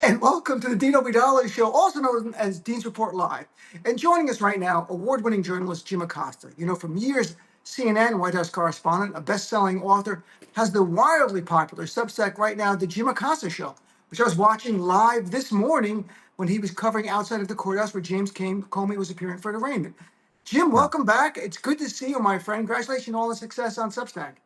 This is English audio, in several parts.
and welcome to the Dean Obeidallah Show, also known as Dean's Report Live. And joining us right now, award-winning journalist Jim Acosta. You know, from years, CNN White House correspondent, a best-selling author, has the wildly popular Substack right now, the Jim Acosta Show, which I was watching live this morning when he was covering outside of the courthouse where Comey was appearing for an arraignment. Jim, Yeah. welcome back. It's good to see you, my friend. Congratulations on all the success on Substack.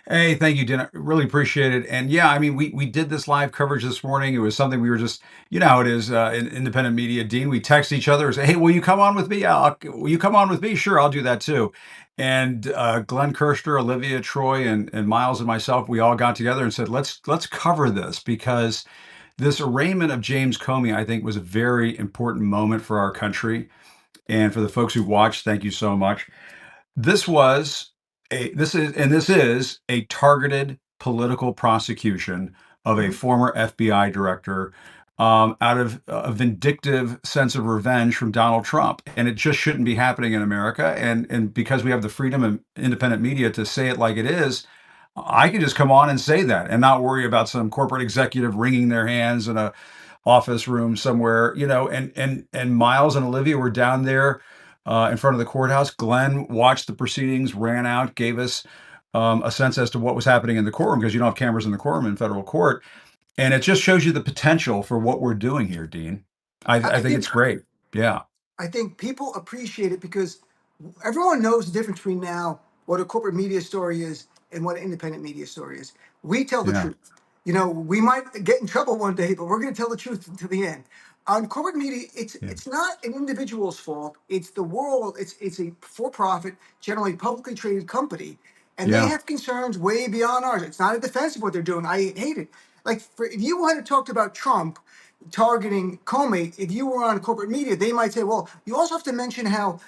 Hey, thank you, Dean. Really appreciate it. And yeah, I mean, we did this live coverage this morning. It was something we were just, you know how it is in independent media, Dean. We text each other and say, "Hey, will you come on with me? Yeah, will you come on with me? Sure, I'll do that too." And Glenn Kirshner, Olivia, Troy, and Miles and myself, we all got together and said, "Let's cover this because this arraignment of James Comey, I think, was a very important moment for our country and for the folks who watched. Thank you so much." This was this is a targeted political prosecution of a Mhm. former FBI director out of a vindictive sense of revenge from Donald Trump, and it just shouldn't be happening in America. And because we have the freedom of independent media to say it like it is, I can just come on and say that and not worry about some corporate executive wringing their hands in a office room somewhere, and Miles and Olivia were down there in front of the courthouse. Glenn watched the proceedings, ran out, gave us a sense as to what was happening in the courtroom because you don't have cameras in the courtroom in federal court, and it just shows you the potential for what we're doing here, Dean. I I think think it's great. Yeah, I think people appreciate it because everyone knows the difference between now what a corporate media story is and what an independent media story is. We tell the yeah, truth. You know, we might get in trouble one day, but we're going to tell the truth to the end. On corporate media, it's yeah, it's not an individual's fault. It's the world. It's a for-profit, generally publicly traded company, and they yeah, have concerns way beyond ours. It's not a defense of what they're doing. I hate it. Like if you had talked about Trump targeting Comey, if you were on corporate media, they might say, well, you also have to mention how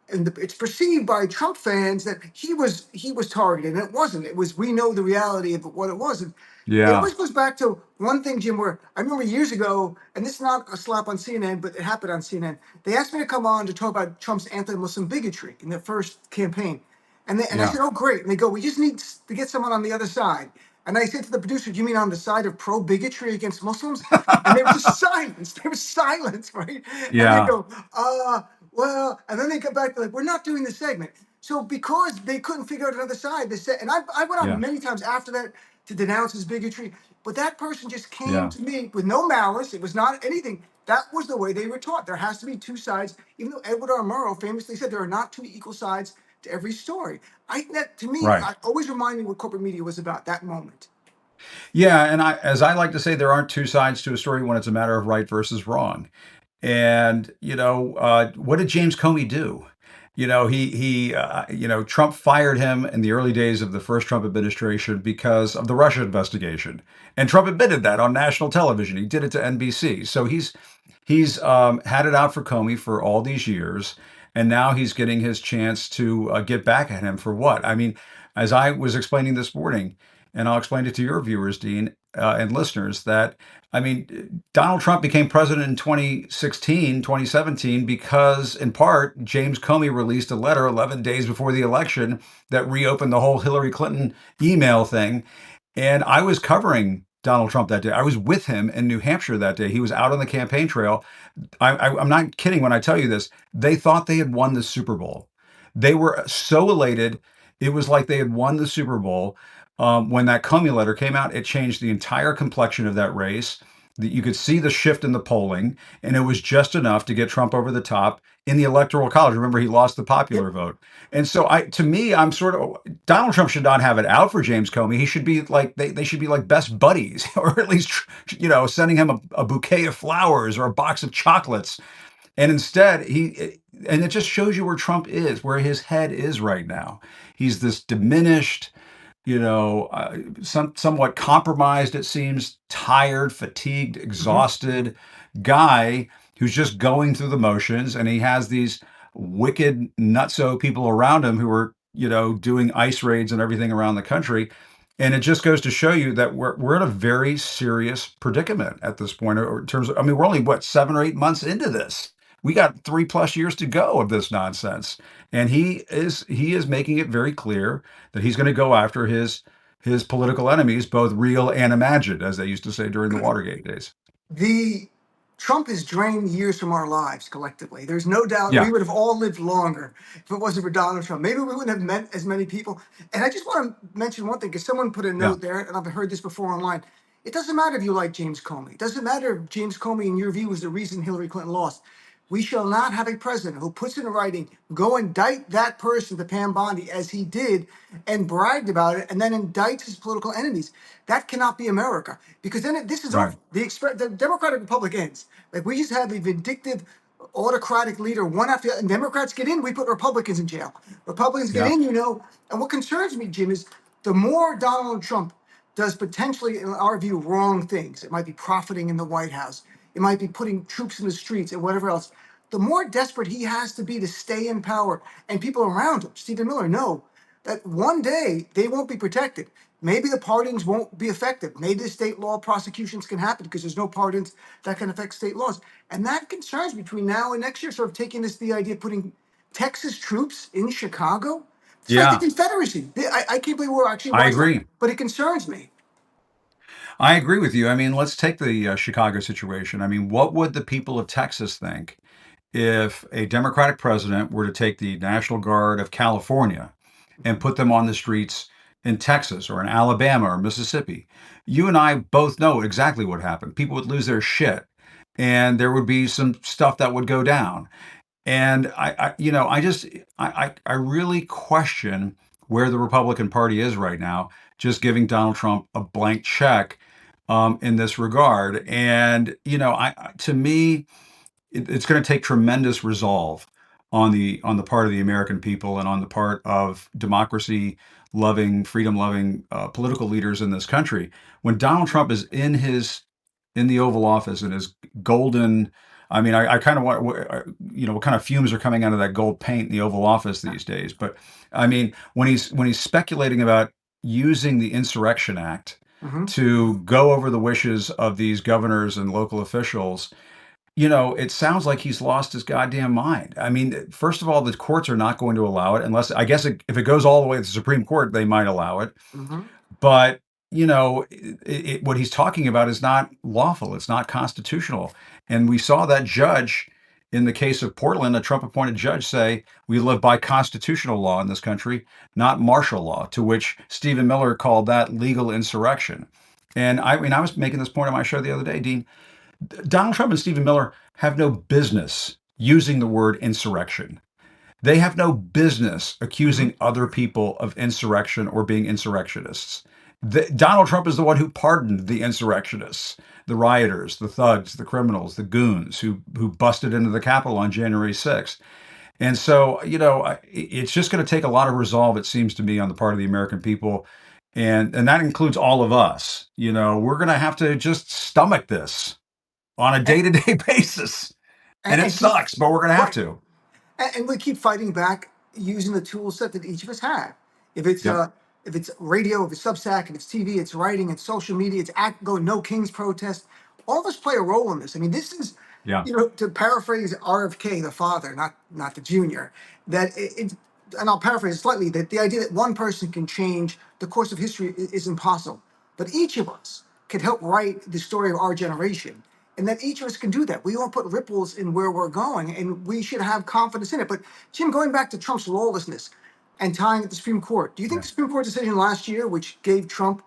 it's perceived by Trump fans that he was targeted, and it wasn't. It was we know the reality of what it was. And it yeah, always goes back to one thing, Jim, where I remember years ago, and this is not a slap on CNN, but it happened on CNN. They asked me to come on to talk about Trump's anti-Muslim bigotry in their first campaign. And I yeah, said, oh, great. And they go, we just need to get someone on the other side. And I said to the producer, do you mean on the side of pro bigotry against Muslims? And they were just silence. There was silence, right? And they yeah, go, well, and then they come back, they're like, we're not doing the segment. So because they couldn't figure out another side, they said, and I went on yeah, many times after that to denounce his bigotry, but that person just came yeah. to me with no malice. It was not anything. That was the way they were taught. There has to be two sides, even though Edward R. Murrow famously said there are not two equal sides to every story. That to me, Right. I always remind me what corporate media was about that moment. Yeah, and as I like to say, there aren't two sides to a story when it's a matter of right versus wrong. And what did James Comey do? Trump fired him in the early days of the first Trump administration because of the Russia investigation, and Trump admitted that on national television. He did it to NBC. So he's had it out for Comey for all these years, and now he's getting his chance to get back at him for what? I mean, as I was explaining this morning, and I'll explain it to your viewers, Dean, and listeners, that I mean, Donald Trump became president in 2016, 2017, because in part, James Comey released a letter 11 days before the election that reopened the whole Hillary Clinton email thing. And I was covering Donald Trump that day. I was with him in New Hampshire that day. He was out on the campaign trail. I'm not kidding when I tell you this. They thought they had won the Super Bowl. They were so elated. It was like they had won the Super Bowl. When that Comey letter came out, it changed the entire complexion of that race. You could see the shift in the polling, and it was just enough to get Trump over the top in the Electoral College. Remember, he lost the popular Yep. vote. And so, to me, I'm sort of Donald Trump should not have it out for James Comey. He should be like they should be like best buddies, or at least sending him a bouquet of flowers or a box of chocolates. And instead, and it just shows you where Trump is, where his head is right now. He's this diminished, somewhat compromised, it seems, tired, fatigued, Mhm. exhausted guy who's just going through the motions. And he has these wicked nutso people around him who are, doing ICE raids and everything around the country. And it just goes to show you that we're in a very serious predicament at this point, or in terms of, I mean, we're only what, 7 or 8 months into this. We got 3+ years to go of this nonsense. And he is making it very clear that he's going to go after his political enemies, both real and imagined, as they used to say during the Watergate days. The Trump has drained years from our lives collectively. There's no doubt we Yeah, would have all lived longer if it wasn't for Donald Trump. Maybe we wouldn't have met as many people. And I just want to mention one thing because someone put a yeah, note there, and I've heard this before online. It doesn't matter if you like James Comey. It doesn't matter if James Comey, in your view, was the reason Hillary Clinton lost. We shall not have a president who puts in writing, go indict that person, the Pam Bondi, as he did, and bragged about it, and then indicts his political enemies. That cannot be America, because then this is right. over. The Democratic Republic ends. Like we just have a vindictive, autocratic leader, one after the other. And Democrats get in, we put Republicans in jail. Republicans get Yeah, in, And what concerns me, Jim, is the more Donald Trump does potentially, in our view, wrong things. It might be profiting in the White House. It might be putting troops in the streets and whatever else. The more desperate he has to be to stay in power, and people around him, Stephen Miller, know that one day they won't be protected. Maybe the pardons won't be effective. Maybe the state law prosecutions can happen because there's no pardons that can affect state laws. And that concerns between now and next year, sort of taking this the idea of putting Texas troops in Chicago. It's like the yeah. Confederacy. I can't believe we're actually I wise enough, agree. but it concerns me. I agree with you. I mean, let's take the Chicago situation. I mean, what would the people of Texas think if a Democratic president were to take the National Guard of California and Mhm. put them on the streets in Texas or in Alabama or Mississippi? You and I both know exactly what happened. People would lose their shit, and there would be some stuff that would go down. And I really question where the Republican Party is right now, just giving Donald Trump a blank check in this regard. And to me, it's going to take tremendous resolve on the part of the American people and on the part of democracy loving, freedom loving political leaders in this country. When Donald Trump is in the Oval Office and his golden, I mean, I kind of want, what kind of fumes are coming out of that gold paint in the Oval Office these days. But I mean, when he's speculating about using the Insurrection Act Mhm. to go over the wishes of these governors and local officials, it sounds like he's lost his goddamn mind. I mean, first of all, the courts are not going to allow it unless, I guess, if it goes all the way to the Supreme Court, they might allow it. Mhm. But what he's talking about is not lawful. It's not constitutional. And we saw that judge in the case of Portland, a Trump-appointed judge, say we live by constitutional law in this country, not martial law. To which Stephen Miller called that legal insurrection. And I mean, I was making this point on my show the other day, Dean. Donald Trump and Stephen Miller have no business using the word insurrection. They have no business Mhm. accusing other people of insurrection or being insurrectionists. Donald Trump is the one who pardoned the insurrectionists, the rioters, the thugs, the criminals, the goons who busted into the Capitol on January 6th. And so, it's just going to take a lot of resolve, it seems to me, on the part of the American people. And that includes all of us. We're going to have to just stomach this on a And, day-to-day basis. And it and keep sucks, but we're going to have right. to. And we keep fighting back using the tool set that each of us have. If it's Yep. uh, if it's radio, if it's Substack, if it's TV, it's writing, it's social media, it's act go no Kings protest. All of us play a role in this. I mean, this is, Yeah. to paraphrase RFK, the father, not the junior, that and I'll paraphrase it slightly, that the idea that one person can change the course of history is impossible. But each of us can help write the story of our generation. And that each of us can do that. We all put ripples in where we're going, and we should have confidence in it. But Jim, going back to Trump's lawlessness and tying it to the Supreme Court, do you think Yeah. the Supreme Court decision last year, which gave Trump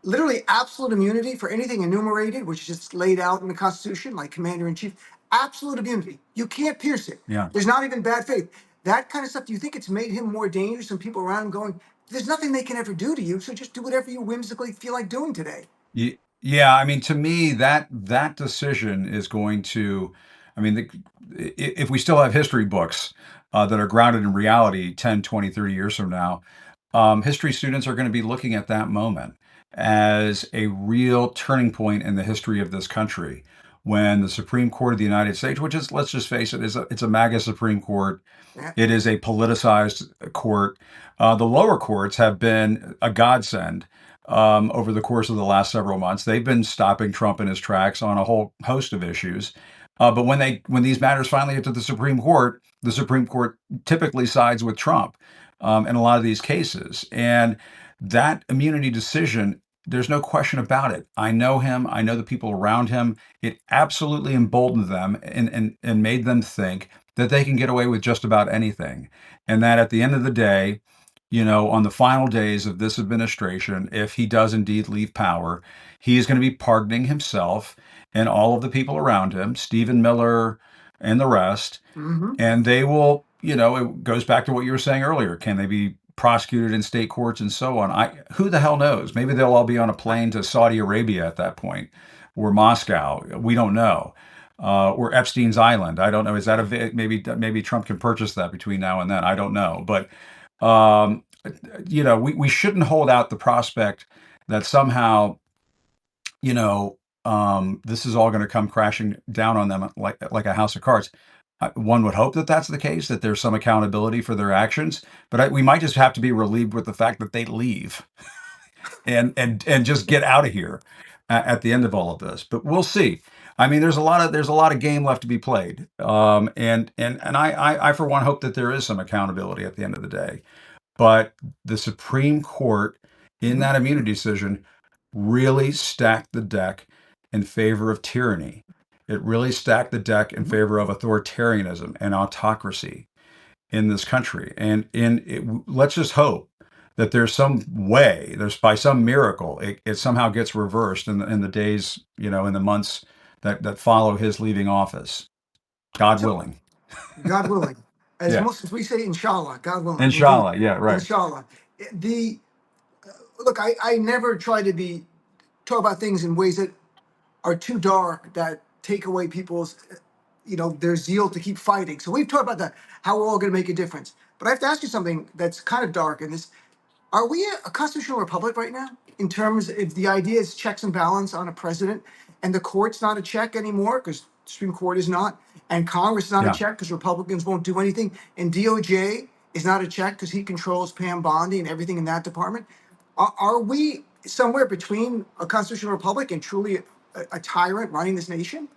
literally absolute immunity for anything enumerated, which is just laid out in the Constitution, like commander in chief, absolute immunity. You can't pierce it. Yeah. There's not even bad faith. That kind of stuff, do you think it's made him more dangerous and people around him going, there's nothing they can ever do to you, so just do whatever you whimsically feel like doing today? Yeah, I mean, to me, that decision is going to, I mean, if we still have history books that are grounded in reality 10, 20, 30 years from now, history students are going to be looking at that moment as a real turning point in the history of this country when the Supreme Court of the United States, which is, let's just face it, it's a MAGA Supreme Court. Yeah. It is a politicized court. The lower courts have been a godsend over the course of the last several months. They've been stopping Trump in his tracks on a whole host of issues. But when these matters finally get to the Supreme Court typically sides with Trump in a lot of these cases. And that immunity decision There's no question about it. I know him. I know the people around him. It absolutely emboldened them and made them think that they can get away with just about anything. And that at the end of the day, on the final days of this administration, if he does indeed leave power, he is going to be pardoning himself and all of the people around him, Stephen Miller and the rest, Hmm. and they will, it goes back to what you were saying earlier. Can they be prosecuted in state courts and so on? Who the hell knows? Maybe they'll all be on a plane to Saudi Arabia at that point, or Moscow. We don't know. Or Epstein's Island. I don't know. Is that maybe Trump can purchase that between now and then? I don't know. But um, we shouldn't hold out the prospect that somehow this is all going to come crashing down on them like a house of cards. One would hope that that's the case, that there's some accountability for their actions, but we might just have to be relieved with the fact that they leave and just get out of here at the end of all of this. But we'll see. I mean, there's a lot of game left to be played, and I for one hope that there is some accountability at the end of the day. But the Supreme Court, in Hmm. that immunity decision, really stacked the deck in favor of tyranny. It really stacked the deck in Hmm. favor of authoritarianism and autocracy in this country. Let's just hope that there's some way, there's by some miracle, it somehow gets reversed in the days, in the months that follow his leaving office. God So, willing. God willing, as Yeah. Muslims we say, Inshallah, God willing, indeed, Inshallah. Yeah. Right. Inshallah. The Look, I never try to talk about things in ways that are too dark, that take away people's their zeal to keep fighting. So we've talked about that, how we're all going to make a difference. But I have to ask you something that's kind of dark in this. Are we a constitutional republic right now? In terms, if the idea is checks and balance on a president, and the court's not a check anymore because Supreme Court is not, and Congress is not a Yeah. check because Republicans won't do anything, and DOJ is not a check because he controls Pam Bondi and everything in that department. Are we somewhere between a constitutional republic and truly a tyrant running this nation?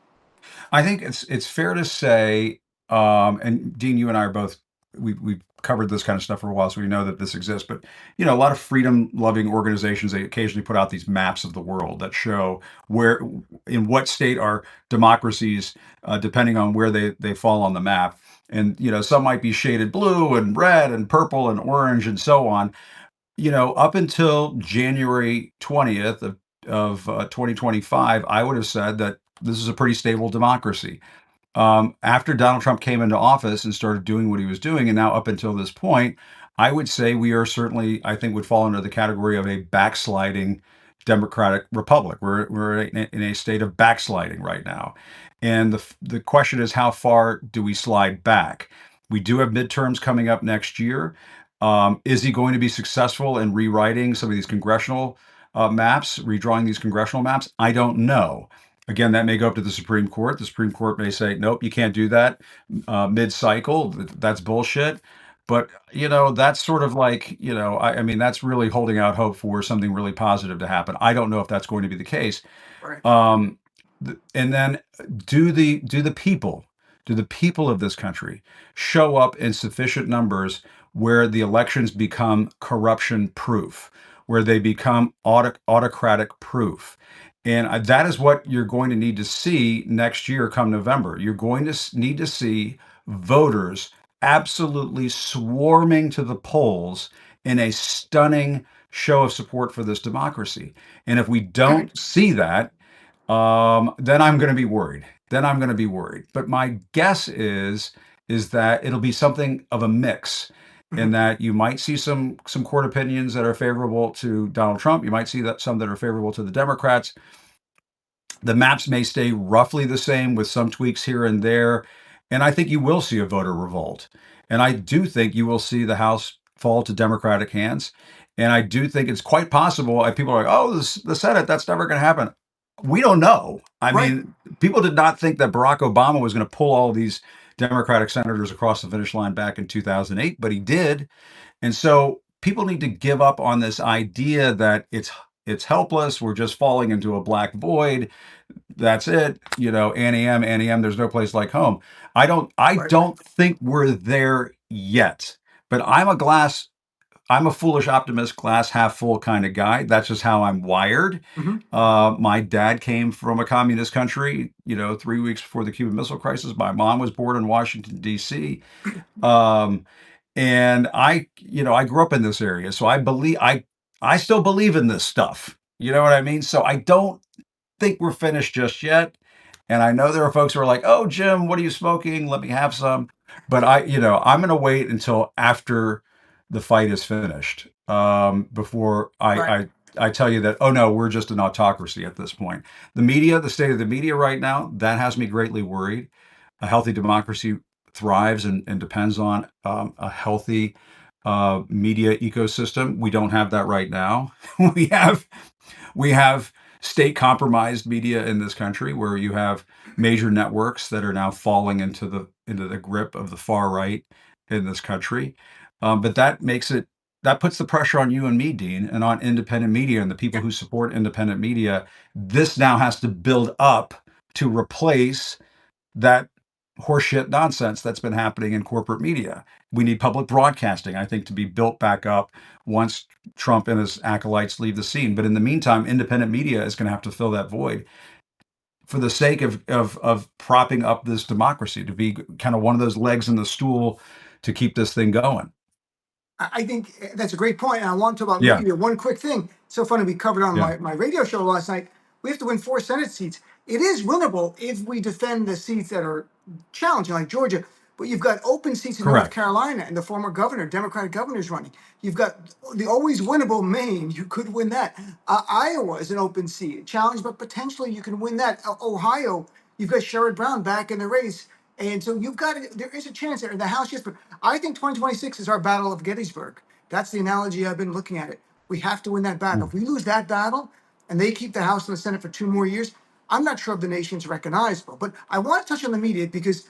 I think it's fair to say, and Dean, you and I are both we've covered this kind of stuff for a while, so we know that this exists. But a lot of freedom-loving organizations, they occasionally put out these maps of the world that show where, in what state are democracies, depending on where they fall on the map. And some might be shaded blue and red and purple and orange and so on. Up until January 20th of 2025, I would have said that this is a pretty stable democracy. After Donald Trump came into office and started doing what he was doing, and now up until this point, I would say we are certainly, I think, would fall under the category of a backsliding democratic republic. We're in a state of backsliding right now, and the question is, how far do we slide back? We do have midterms coming up next year. Is he going to be successful in rewriting some of these congressional maps, redrawing these congressional maps? I don't know. Again, that may go up to the Supreme Court. The Supreme Court may say, nope, you can't do that mid-cycle. That's bullshit. But, that's sort of like, I mean, that's really holding out hope for something really positive to happen. I don't know if that's going to be the case. Right. Um, and then do the people of this country show up in sufficient numbers where the elections become corruption proof, where they become autocratic proof? And that is what you're going to need to see next year come November. You're going to need to see voters absolutely swarming to the polls in a stunning show of support for this democracy. And if we don't see that, then I'm going to be worried. But my guess is that it'll be something of a mix, in Mhm. that you might see some court opinions that are favorable to Donald Trump. You might see that some that are favorable to the Democrats. The maps may stay roughly the same with some tweaks here and there. And I think you will see a voter revolt. And I do think you will see the House fall to Democratic hands. And I do think it's quite possible. People are like, oh, the Senate, that's never going to happen. We don't know. I Right. mean, people did not think that Barack Obama was going to pull all these Democratic senators across the finish line back in 2008, but he did. And so people need to give up on this idea that it's helpless. We're just falling into a black void. That's it. Annie M, there's no place like home. I don't Right. think we're there yet. But I'm a foolish optimist, glass half full kind of guy. That's just how I'm wired. Hmm. My dad came from a communist country, 3 weeks before the Cuban Missile Crisis. My mom was born in Washington, D.C. Um, and I grew up in this area, so I still believe in this stuff. You know what I mean? So I don't think we're finished just yet. And I know there are folks who are like, "Oh, Jim, what are you smoking? Let me have some." But I'm going to wait until after the fight is finished before Right. I tell you that, oh no, we're just an autocracy at this point. The media, the state of the media right now, that has me greatly worried. A healthy democracy thrives and depends on a healthy media ecosystem. We don't have that right now. we have we have state compromised media in this country where you have major networks that are now falling into the grip of the far right in this country. But that puts the pressure on you and me, Dean, and on independent media and the people Yeah. who support independent media. This now has to build up to replace that horseshit nonsense that's been happening in corporate media. We need public broadcasting, I think, to be built back up once Trump and his acolytes leave the scene. But in the meantime, independent media is going to have to fill that void for the sake of propping up this democracy, to be kind of one of those legs in the stool to keep this thing going. I think that's a great point. And I want to talk about Yeah, media. One quick thing. So funny, we covered on yeah, my radio show last night. We have to win 4 Senate seats. It is winnable if we defend the seats that are challenging, like Georgia. But you've got open seats in North correct. Carolina, and the former governor, Democratic governor, is running. You've got the always winnable Maine. You could win that. Iowa is an open seat, challenged, but potentially you can win that. Ohio, you've got Sherrod Brown back in the race. And so there is a chance there in the House, yes, but I think 2026 is our battle of Gettysburg. That's the analogy I've been looking at it. We have to win that battle. Mm. If we lose that battle and they keep the House and the Senate for 2 more years, I'm not sure if the nation's recognizable. But I want to touch on the media because,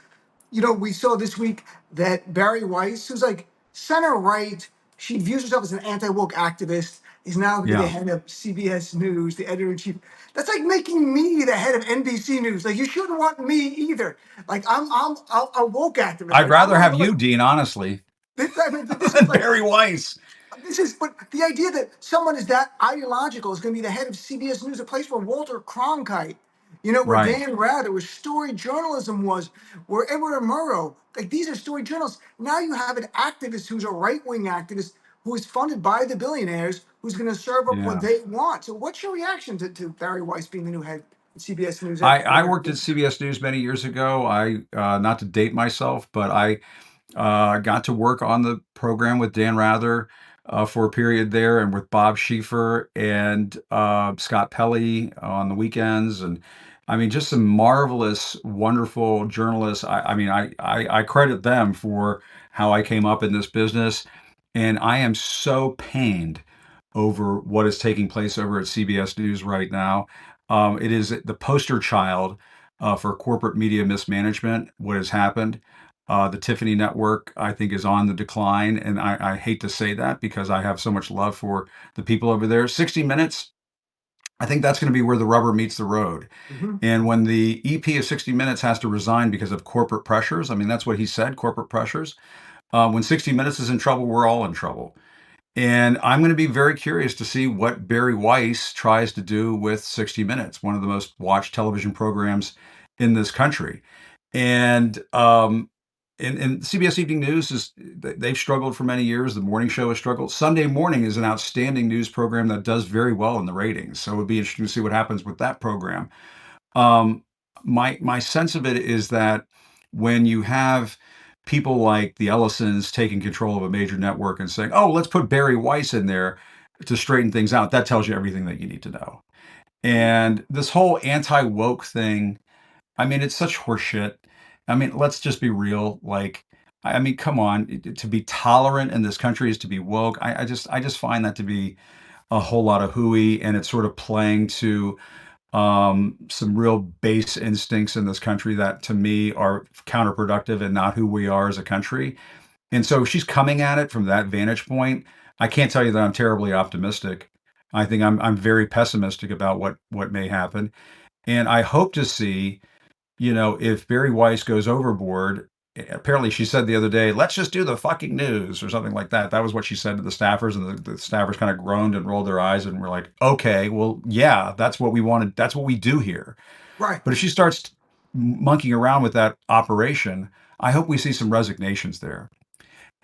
we saw this week that Barry Weiss, who's like center right, she views herself as an anti woke activist, is now going to be the Yeah, head of CBS News, the editor in chief. That's like making me the head of NBC News. Like you shouldn't want me either. Like I'm a woke activist. I'd Like I'm rather not have gonna you, let Dean. Honestly, I mean, this is like Barry Weiss. but the idea that someone is that ideological is going to be the head of CBS News, a place where Walter Cronkite, where Right. Dan Rather, where story journalism was, where Edward Murrow, like these are story journalists. Now you have an activist who's a right wing activist who is funded by the billionaires who's going to serve up what Yeah. they want. So, what's your reaction to Barry Weiss being the new head of CBS News I after? worked at CBS News many years ago. Not to date myself, but I got to work on the program with Dan Rather for a period there, and with Bob Schieffer and Scott Pelley on the weekends. And I mean, just some marvelous, wonderful journalists. I mean, I credit them for how I came up in this business. And I am so pained over what is taking place over at CBS News right now. It is the poster child for corporate media mismanagement, what has happened. The Tiffany Network, I think, is on the decline. And I hate to say that because I have so much love for the people over there. 60 Minutes, I think that's going to be where the rubber meets the road. Mhm. And when the EP of 60 Minutes has to resign because of corporate pressures, I mean, that's what he said, corporate pressures. When 60 Minutes is in trouble, we're all in trouble. And I'm going to be very curious to see what Barry Weiss tries to do with 60 Minutes, one of the most watched television programs in this country. And and CBS Evening News they've struggled for many years. The morning show has struggled. Sunday Morning is an outstanding news program that does very well in the ratings. So it would be interesting to see what happens with that program. Um, my sense of it is that when you have people like the Ellisons taking control of a major network and saying, "Oh, let's put Barry Weiss in there to straighten things out," that tells you everything that you need to know. And this whole anti-woke thing, I mean, it's such horseshit. I mean, let's just be real. Like, I mean, come on. To be tolerant in this country is to be woke. I just find that to be a whole lot of hooey, and it's sort of playing to some real base instincts in this country that to me are counterproductive and not who we are as a country. And so she's coming at it from that vantage point. I can't tell you that I'm terribly optimistic. I think I'm very pessimistic about what may happen. And I hope to see, if Barry Weiss goes overboard, apparently she said the other day, let's just do the fucking news or something like that. That was what she said to the staffers, and the staffers kind of groaned and rolled their eyes and were like, okay, well, yeah, that's what we wanted. That's what we do here. Right. But if she starts monkeying around with that operation, I hope we see some resignations there.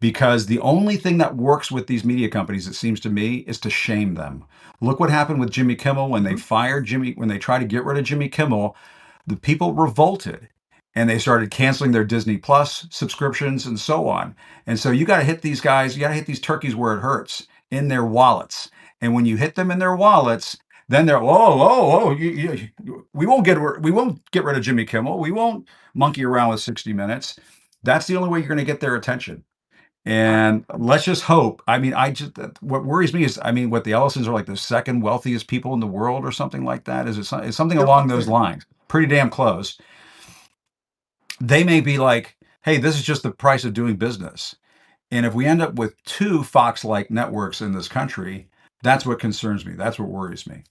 Because the only thing that works with these media companies, it seems to me, is to shame them. Look what happened with Jimmy Kimmel when they Mhm. fired Jimmy, when they tried to get rid of Jimmy Kimmel. The people revolted and they started canceling their Disney Plus subscriptions and so on. And so you got to hit these guys, you got to hit these turkeys where it hurts, in their wallets. And when you hit them in their wallets, then they're we won't get rid of Jimmy Kimmel. We won't monkey around with 60 Minutes. That's the only way you're going to get their attention. I, And let's just hope. I mean, what worries me is, I mean, what the Ellisons are like the second wealthiest people in the world or something like that. Is something they're along up those there. lines? Pretty damn close. They may be like, hey, this is just the price of doing business. And if we end up with two Fox-like networks in this country, that's what concerns me. That's what worries me.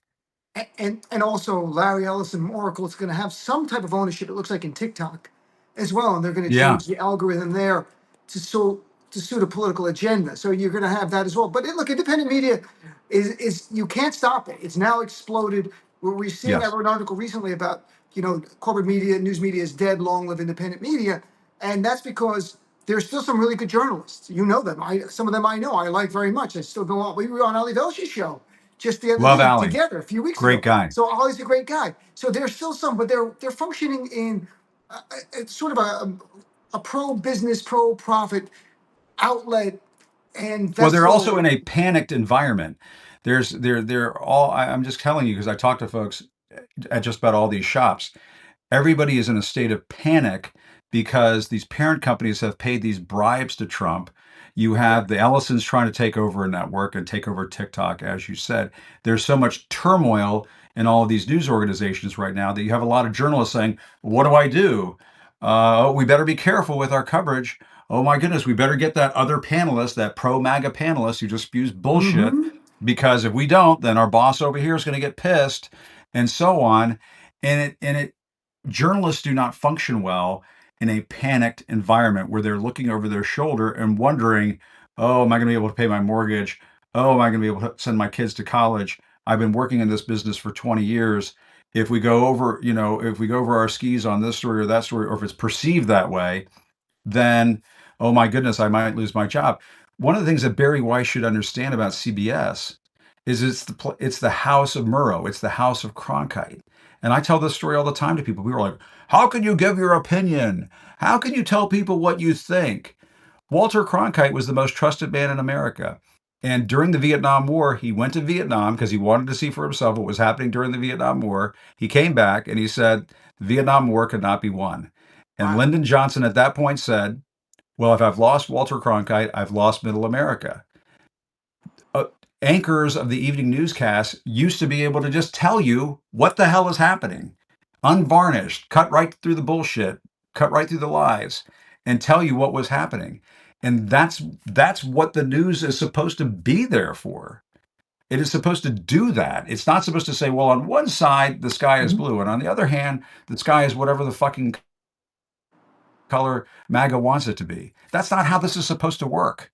And also Larry Ellison Oracle is going to have some type of ownership. It looks like in TikTok as well, and they're going to Yeah. change the algorithm there to suit a political agenda. So you're going to have that as well. But look, independent media is you can't stop it. It's now exploded. We're seeing. I Yes. wrote an article recently about corporate media, news media is dead. Long live independent media, and that's because there's still some really good journalists. You know them. Some of them I know. I like very much. I still go on. We were on Ali Velsh's show just the other Love day Alley. together a few weeks Great ago. guy. So Ollie's a great guy. So there's still some, but they're functioning in sort of a pro business, pro profit outlet and Well, they're also vessel. in a panicked environment. They're all. I'm just telling you because I talk to folks at just about all these shops. Everybody is in a state of panic because these parent companies have paid these bribes to Trump. You have the Ellisons trying to take over a network and take over TikTok, as you said. There's so much turmoil in all of these news organizations right now that you have a lot of journalists saying, what do I do? We better be careful with our coverage. Oh my goodness, we better get that other panelist, that pro MAGA panelist who just spews bullshit, Mm-hmm. because if we don't, then our boss over here is going to get pissed, and so on. And it journalists do not function well in a panicked environment where they're looking over their shoulder and wondering, oh, am I going to be able to pay my mortgage? Oh, am I going to be able to send my kids to college? I've been working in this business for 20 years. If we go over, if we go over our skis on this story or that story, or if it's perceived that way, then, oh my goodness, I might lose my job. One of the things that Barry Weiss should understand about CBS is it's the house of Murrow, it's the house of Cronkite. And I tell this story all the time to people. People are like, how can you give your opinion? How can you tell people what you think? Walter Cronkite was the most trusted man in America. And during the Vietnam War, he went to Vietnam because he wanted to see for himself what was happening during the Vietnam War. He came back and he said, the Vietnam War could not be won. And Wow. Lyndon Johnson at that point said, well, if I've lost Walter Cronkite, I've lost middle America. uh, Anchors of the evening newscasts used to be able to just tell you what the hell is happening, unvarnished, cut right through the bullshit, cut right through the lies, and tell you what was happening. And that's what the news is supposed to be there for. It is supposed to do that. It's not supposed to say, well, on one side the sky is Mhm. blue, and on the other hand the sky is whatever the fucking color MAGA wants it to be. That's not how this is supposed to work.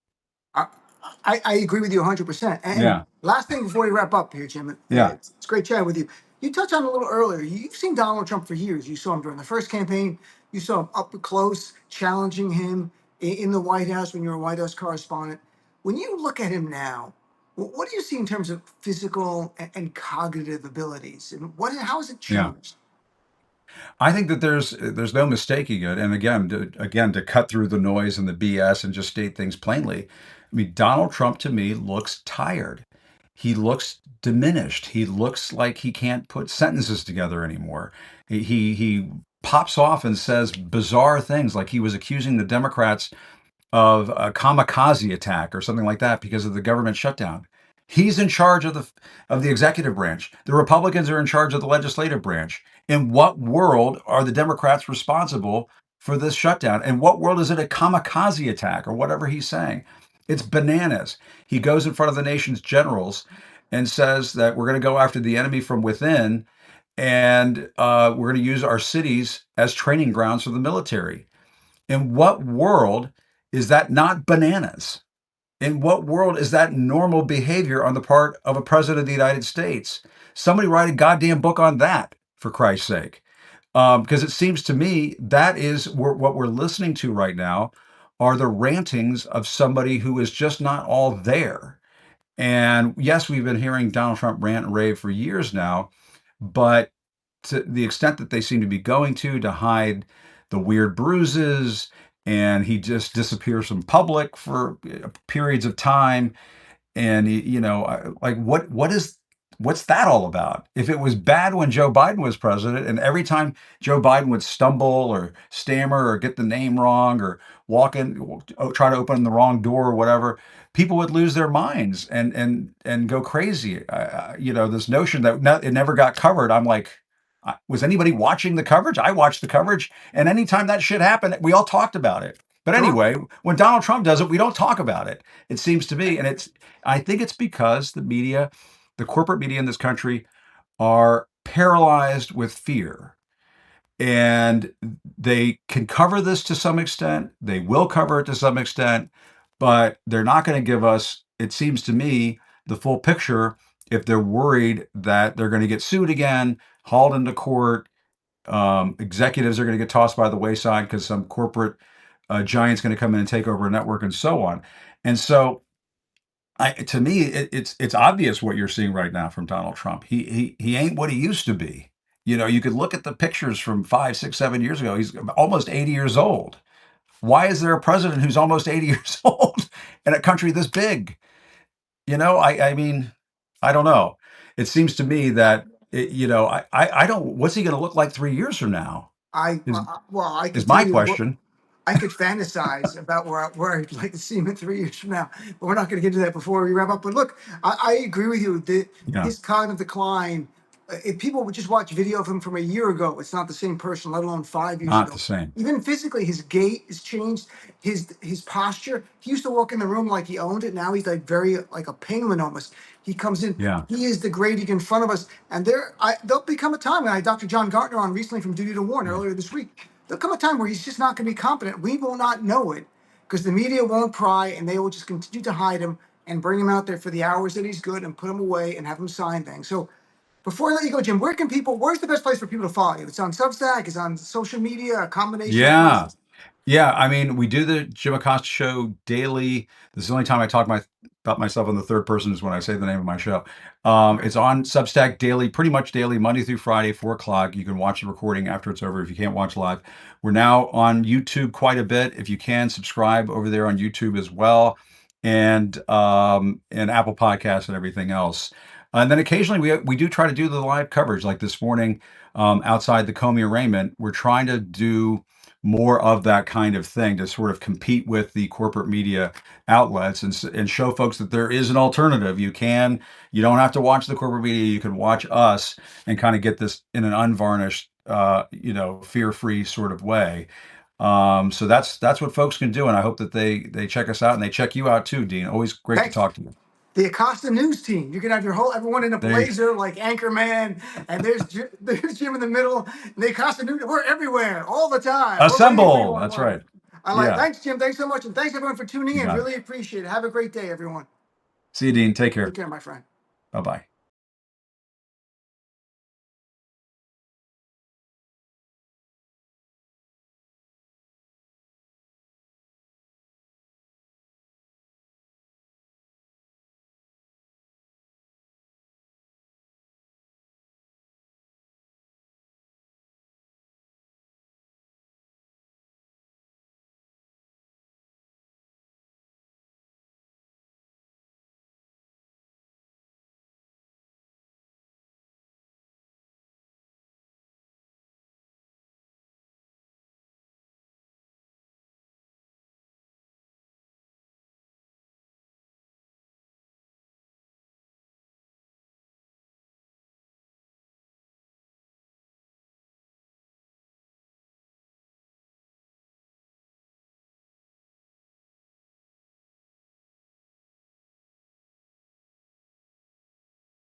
I, I agree with you 100%. And Yeah, last thing before we wrap up here, Jim, yeah, it's great chatting with you. You touched on it a little earlier. You've seen Donald Trump for years. You saw him during the first campaign. You saw him up close, challenging him in the White House when you were a White House correspondent. When you look at him now, what do you see in terms of physical and cognitive abilities? And how has it yeah. changed? I think that there's no mistaking it. And again, to cut through the noise and the BS and just state things plainly, I mean, Donald Trump to me looks tired. He looks diminished. He looks like he can't put sentences together anymore. He pops off and says bizarre things, like he was accusing the Democrats of a kamikaze attack or something like that because of the government shutdown. He's in charge of the executive branch. The Republicans are in charge of the legislative branch. In what world are the Democrats responsible for this shutdown? In what world is it a kamikaze attack or whatever he's saying? It's bananas. He goes in front of the nation's generals and says that we're going to go after the enemy from within, and we're going to use our cities as training grounds for the military. In what world is that not bananas? In what world is that normal behavior on the part of a president of the United States? Somebody write a goddamn book on that, for Christ's sake. Because it seems to me that is what we're listening to right now are the rantings of somebody who is just not all there. And yes, we've been hearing Donald Trump rant and rave for years now, but to the extent that they seem to be going to hide the weird bruises, and he just disappears from public for periods of time, and like what's that all about? If it was bad when Joe Biden was president, and every time Joe Biden would stumble or stammer or get the name wrong or walk in, try to open the wrong door or whatever, people would lose their minds and go crazy. This notion that it never got covered. I'm like, was anybody watching the coverage? I watched the coverage, and anytime that shit happened, we all talked about it. But Sure. anyway, when Donald Trump does it, we don't talk about it. It seems to me, and I think it's because the media, the corporate media in this country, are paralyzed with fear. And they can cover this to some extent. They will cover it to some extent, but they're not going to give us, it seems to me, the full picture if they're worried that they're going to get sued again, hauled into court. Executives are going to get tossed by the wayside because some corporate giant's going to come in and take over a network and so on. And so to me, it's obvious what you're seeing right now from Donald Trump. He ain't what he used to be. You could look at the pictures from 5, 6, 7 years ago. He's almost 80 years old. Why is there a president who's almost 80 years old in a country this big? I mean, I don't know. It seems to me that I don't. What's he going to look like 3 years from now? Is I is could tell my you what question? I could fantasize about where I'd like to see him in 3 years from now, but we're not going to get into that before we wrap up. But look, I agree with you. Yeah, His cognitive decline. If people would just watch video of him from a year ago, it's not the same person, let alone 5 years not ago. the same. Even physically, his gait has changed. His posture. He used to walk in the room like he owned it. Now he's like very like a penguin almost. He comes in. Yeah, He is degrading in front of us, and there'll become a time. And I had Dr. John Gartner on recently from Duty to Warn yeah. earlier this week. There'll come a time where he's just not going to be competent. We will not know it because the media won't pry, and they will just continue to hide him and bring him out there for the hours that he's good and put him away and have him sign things. So before I let you go, Jim, where's the best place for people to follow you? It's on Substack, it's on social media, a combination of Yeah. places. Yeah, I mean, we do the Jim Acosta show daily. This is the only time I talk about myself in the third person is when I say the name of my show. It's on Substack daily, pretty much daily, Monday through Friday, 4 o'clock. You can watch the recording after it's over if you can't watch live. We're now on YouTube quite a bit. If you can, subscribe over there on YouTube as well, and Apple Podcasts and everything else. And then occasionally we do try to do the live coverage, like this morning outside the Comey arraignment. We're trying to do more of that kind of thing to sort of compete with the corporate media outlets and show folks that there is an alternative. You don't have to watch the corporate media. You can watch us and kind of get this in an unvarnished, fear-free sort of way. So that's what folks can do, and I hope that they check us out and they check you out too, Dean. Always great to Thanks. talk to you. The Acosta news team. You can have everyone in a There you, blazer like Anchorman, and there's Jim in the middle. And the Acosta news. We're everywhere all the time. We're ready for you assemble. on That's live. right. I like. Yeah, Thanks, Jim. Thanks so much, and thanks everyone for tuning you in. got it. Really appreciate it. Have a great day, everyone. See you, Dean. Take Take care. care, my friend. Bye bye.